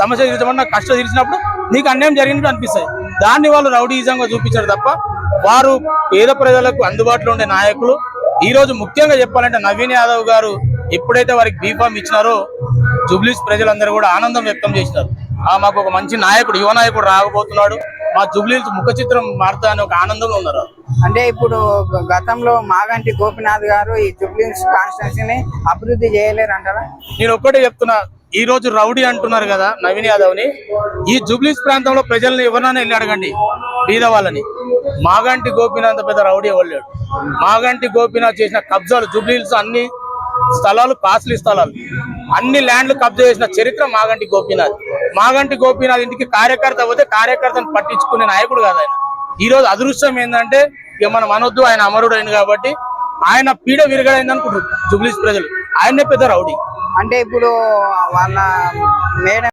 సమస్య తీర్చమని నాకు కష్టం తీర్చినప్పుడు నీకు అన్యాయం జరిగినట్టు అనిపిస్తుంది. దాన్ని వాళ్ళు రౌడీయిజంగా చూపించారు తప్ప వారు పేద ప్రజలకు అందుబాటులో ఉండే నాయకులు. ఈ రోజు ముఖ్యంగా చెప్పాలంటే నవీన్ యాదవ్ గారు ఎప్పుడైతే వారికి బీఫామ్ ఇచ్చినారో జూబ్లీస్ ప్రజలందరూ కూడా ఆనందం వ్యక్తం చేసినారు. మాకు ఒక మంచి నాయకుడు, యువ నాయకుడు రాకపోతున్నాడు, మా జూబ్లీస్ ముఖ చిత్రం మారుతా అని ఒక ఆనందంలో ఉన్నారు. అంటే ఇప్పుడు గతంలో మాగంటి గోపీనాథ్ గారు ఈ జూబ్లీస్ కాన్స్టిట్యున్సీని అభివృద్ధి చేయలేరు అంటారా? నేను ఒక్కటే చెప్తున్నా, ఈ రోజు రౌడీ అంటున్నారు కదా నవీన్ యాదవ్ ని. ఈ జూబ్లీస్ ప్రాంతంలో ప్రజల్ని ఎవరినైనా వెళ్ళి అడగండి బీద వాళ్ళని. మాగంటి గోపీనాథ్ పెద్ద రౌడీ ఎవరు. మాగంటి గోపీనాథ్ చేసిన కబ్జాలు జూబ్లీస్ అన్ని స్థలాలు కాస్ట్లీ స్థలాలు, అన్ని ల్యాండ్లు కబ్జా చేసిన చరిత్ర మాగంటి గోపీనాథ్. మాగంటి గోపీనాథ్ ఇంటికి కార్యకర్త పోతే కార్యకర్తను పట్టించుకునే నాయకుడు కాదు ఆయన. ఈ రోజు అదృష్టం ఏంటంటే ఇక మనం అనొద్దు, ఆయన అమరుడు అయింది కాబట్టి ఆయన పీడ విరగడైంది అనుకుంటారు జూబ్లీస్ ప్రజలు. ఆయనే పెద్ద రౌడీ. అంటే ఇప్పుడు వాళ్ళ మేడం